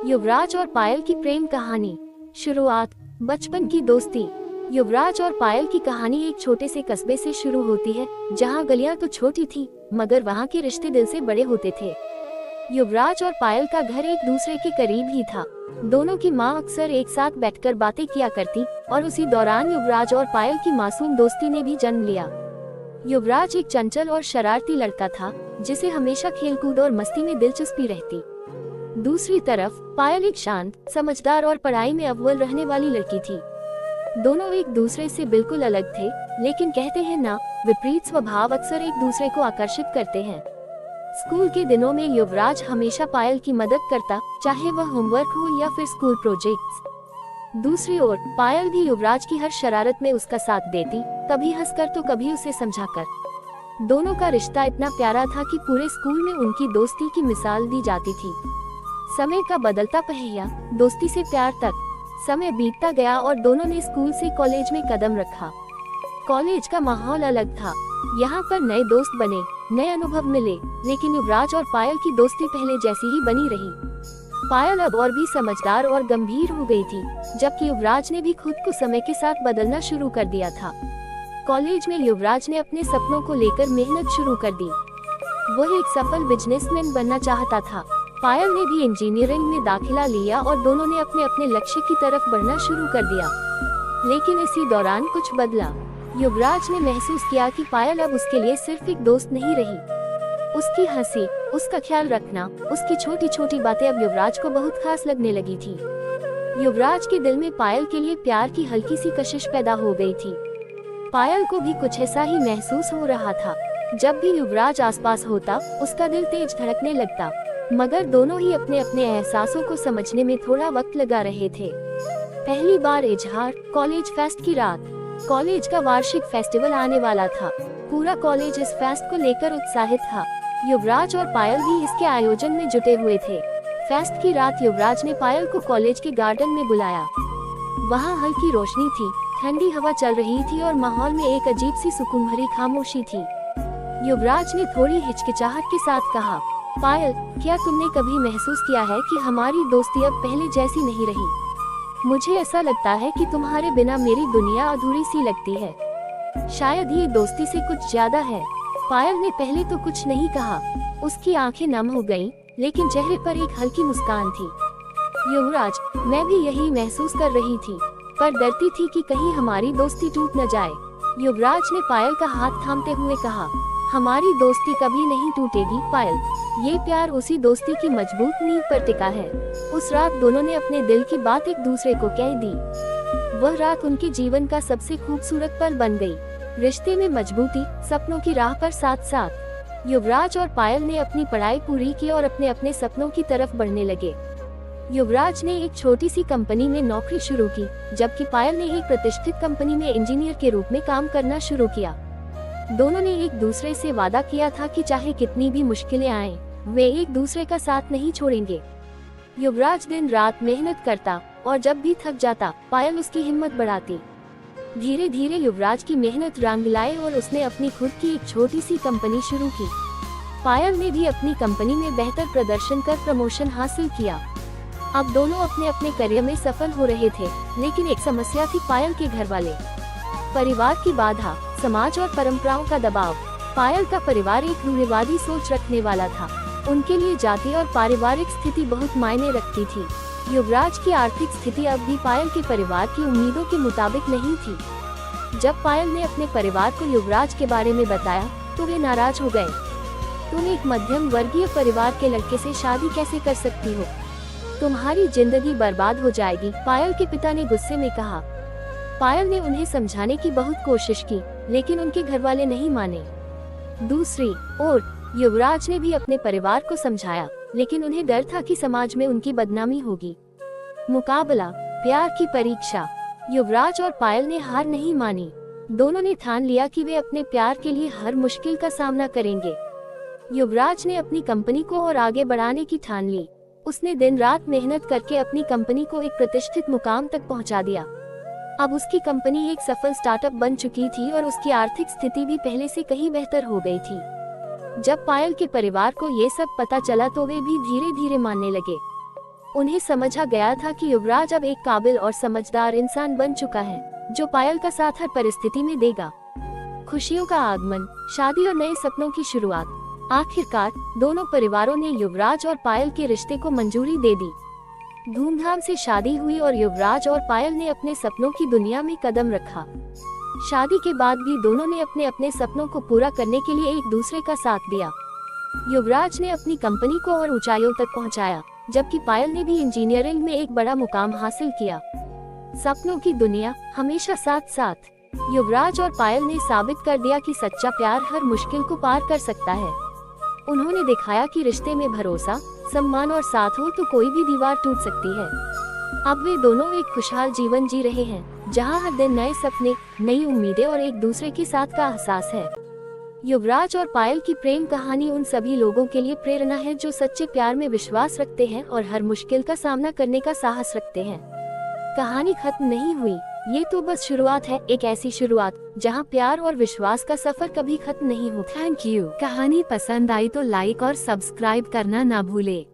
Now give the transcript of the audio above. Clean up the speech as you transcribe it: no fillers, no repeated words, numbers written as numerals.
युवराज और पायल की प्रेम कहानी। शुरुआत। बचपन की दोस्ती। युवराज और पायल की कहानी एक छोटे से कस्बे से शुरू होती है, जहां गलियां तो छोटी थी, मगर वहां के रिश्ते दिल से बड़े होते थे। युवराज और पायल का घर एक दूसरे के करीब ही था। दोनों की माँ अक्सर एक साथ बैठकर बातें किया करती, और उसी दौरान युवराज और पायल की मासूम दोस्ती ने भी जन्म लिया। युवराज एक चंचल और शरारती लड़का था, जिसे हमेशा खेलकूद और मस्ती में दिलचस्पी रहती। दूसरी तरफ पायल एक शांत, समझदार और पढ़ाई में अव्वल रहने वाली लड़की थी। दोनों एक दूसरे से बिल्कुल अलग थे, लेकिन कहते हैं ना, विपरीत स्वभाव अक्सर एक दूसरे को आकर्षित करते हैं। स्कूल के दिनों में युवराज हमेशा पायल की मदद करता, चाहे वह होमवर्क हो या फिर स्कूल प्रोजेक्ट्स। दूसरी ओर पायल भी युवराज की हर शरारत में उसका साथ देती, कभी हंसकर तो कभी उसे समझाकर। दोनों का रिश्ता इतना प्यारा था कि पूरे स्कूल में उनकी दोस्ती की मिसाल दी जाती थी। समय का बदलता पहिया, दोस्ती से प्यार तक। समय बीतता गया और दोनों ने स्कूल से कॉलेज में कदम रखा। कॉलेज का माहौल अलग था। यहाँ पर नए दोस्त बने, नए अनुभव मिले, लेकिन युवराज और पायल की दोस्ती पहले जैसी ही बनी रही। पायल अब और भी समझदार और गंभीर हो गई थी, जबकि युवराज ने भी खुद को समय के साथ बदलना शुरू कर दिया था। कॉलेज में युवराज ने अपने सपनों को लेकर मेहनत शुरू कर दी। वह एक सफल बिजनेसमैन बनना चाहता था। पायल ने भी इंजीनियरिंग में दाखिला लिया और दोनों ने अपने अपने लक्ष्य की तरफ बढ़ना शुरू कर दिया। लेकिन इसी दौरान कुछ बदला। युवराज ने महसूस किया कि पायल अब उसके लिए सिर्फ एक दोस्त नहीं रही। उसकी हंसी, उसका ख्याल रखना, उसकी छोटी छोटी बातें अब युवराज को बहुत खास लगने लगी थी। युवराज के दिल में पायल के लिए प्यार की हल्की सी कशिश पैदा हो गई थी। पायल को भी कुछ ऐसा ही महसूस हो रहा था। जब भी युवराज आसपास होता, उसका दिल तेज धड़कने लगता, मगर दोनों ही अपने अपने एहसासों को समझने में थोड़ा वक्त लगा रहे थे। पहली बार इजहार। कॉलेज फेस्ट की रात। कॉलेज का वार्षिक फेस्टिवल आने वाला था। पूरा कॉलेज इस फेस्ट को लेकर उत्साहित था। युवराज और पायल भी इसके आयोजन में जुटे हुए थे। फेस्ट की रात युवराज ने पायल को कॉलेज के गार्डन में बुलाया। वहाँ हल्की रोशनी थी, ठंडी हवा चल रही थी और माहौल में एक अजीब सी सुकून भरी खामोशी थी। युवराज ने थोड़ी हिचकिचाहट के साथ कहा, पायल, क्या तुमने कभी महसूस किया है कि हमारी दोस्ती अब पहले जैसी नहीं रही? मुझे ऐसा लगता है कि तुम्हारे बिना मेरी दुनिया अधूरी सी लगती है। शायद ये दोस्ती से कुछ ज्यादा है। पायल ने पहले तो कुछ नहीं कहा। उसकी आंखें नम हो गईं, लेकिन चेहरे पर एक हल्की मुस्कान थी। युवराज, मैं भी यही महसूस कर रही थी, पर डरती थी कि कहीं हमारी दोस्ती टूट न जाए। युवराज ने पायल का हाथ थामते हुए कहा, हमारी दोस्ती कभी नहीं टूटेगी पायल। ये प्यार उसी दोस्ती की मजबूत नींव पर टिका है। उस रात दोनों ने अपने दिल की बात एक दूसरे को कह दी। वह रात उनके जीवन का सबसे खूबसूरत पल बन गई। रिश्ते में मजबूती, सपनों की राह पर साथ साथ। युवराज और पायल ने अपनी पढ़ाई पूरी की और अपने अपने सपनों की तरफ बढ़ने लगे। युवराज ने एक छोटी सी कंपनी में नौकरी शुरू की, जबकि पायल ने एक प्रतिष्ठित कंपनी में इंजीनियर के रूप में काम करना शुरू किया। दोनों ने एक दूसरे से वादा किया था कि चाहे कितनी भी मुश्किलें आएं, वे एक दूसरे का साथ नहीं छोड़ेंगे। युवराज दिन रात मेहनत करता, और जब भी थक जाता, पायल उसकी हिम्मत बढ़ाती। धीरे धीरे युवराज की मेहनत रंग लाई और उसने अपनी खुद की एक छोटी सी कंपनी शुरू की। पायल ने भी अपनी कंपनी में बेहतर प्रदर्शन कर प्रमोशन हासिल किया। अब दोनों अपने अपने करियर में सफल हो रहे थे, लेकिन एक समस्या थी पायल के घर वाले। परिवार की बाधा, समाज और परंपराओं का दबाव। पायल का परिवार एक रूढ़िवादी सोच रखने वाला था। उनके लिए जाति और पारिवारिक स्थिति बहुत मायने रखती थी। युवराज की आर्थिक स्थिति अब भी पायल के परिवार की उम्मीदों के मुताबिक नहीं थी। जब पायल ने अपने परिवार को युवराज के बारे में बताया, तो वे नाराज हो गए। तुम एक मध्यम वर्गीय परिवार के लड़के से शादी कैसे कर सकती हो? तुम्हारी जिंदगी बर्बाद हो जाएगी, पायल के पिता ने गुस्से में कहा। पायल ने उन्हें समझाने की बहुत कोशिश की, लेकिन उनके घरवाले नहीं माने। दूसरी ओर युवराज ने भी अपने परिवार को समझाया, लेकिन उन्हें डर था कि समाज में उनकी बदनामी होगी। मुकाबला, प्यार की परीक्षा। युवराज और पायल ने हार नहीं मानी। दोनों ने ठान लिया कि वे अपने प्यार के लिए हर मुश्किल का सामना करेंगे। युवराज ने अपनी कंपनी को और आगे बढ़ाने की ठान ली। उसने दिन रात मेहनत करके अपनी कंपनी को एक प्रतिष्ठित मुकाम तक पहुंचा दिया। अब उसकी कंपनी एक सफल स्टार्टअप बन चुकी थी और उसकी आर्थिक स्थिति भी पहले से कहीं बेहतर हो गई थी। जब पायल के परिवार को ये सब पता चला, तो वे भी धीरे धीरे मानने लगे। उन्हें समझा गया था कि युवराज अब एक काबिल और समझदार इंसान बन चुका है, जो पायल का साथ हर परिस्थिति में देगा। खुशियों का आगमन, शादी और नए सपनों की शुरुआत। आखिरकार दोनों परिवारों ने युवराज और पायल के रिश्ते को मंजूरी दे दी। धूमधाम से शादी हुई और युवराज और पायल ने अपने सपनों की दुनिया में कदम रखा। शादी के बाद भी दोनों ने अपने अपने सपनों को पूरा करने के लिए एक दूसरे का साथ दिया। युवराज ने अपनी कंपनी को और ऊंचाइयों तक पहुंचाया, जबकि पायल ने भी इंजीनियरिंग में एक बड़ा मुकाम हासिल किया। सपनों की दुनिया हमेशा साथ साथ। युवराज और पायल ने साबित कर दिया कि सच्चा प्यार हर मुश्किल को पार कर सकता है। उन्होंने दिखाया कि रिश्ते में भरोसा, सम्मान और साथ हो तो कोई भी दीवार टूट सकती है। अब वे दोनों एक खुशहाल जीवन जी रहे हैं, जहां हर दिन नए सपने, नई उम्मीदें और एक दूसरे के साथ का एहसास है। युवराज और पायल की प्रेम कहानी उन सभी लोगों के लिए प्रेरणा है जो सच्चे प्यार में विश्वास रखते हैं और हर मुश्किल का सामना करने का साहस रखते हैं। कहानी खत्म नहीं हुई, ये तो बस शुरुआत है, एक ऐसी शुरुआत जहां प्यार और विश्वास का सफर कभी खत्म नहीं होता। Thank you. कहानी पसंद आई तो लाइक और सब्सक्राइब करना ना भूले।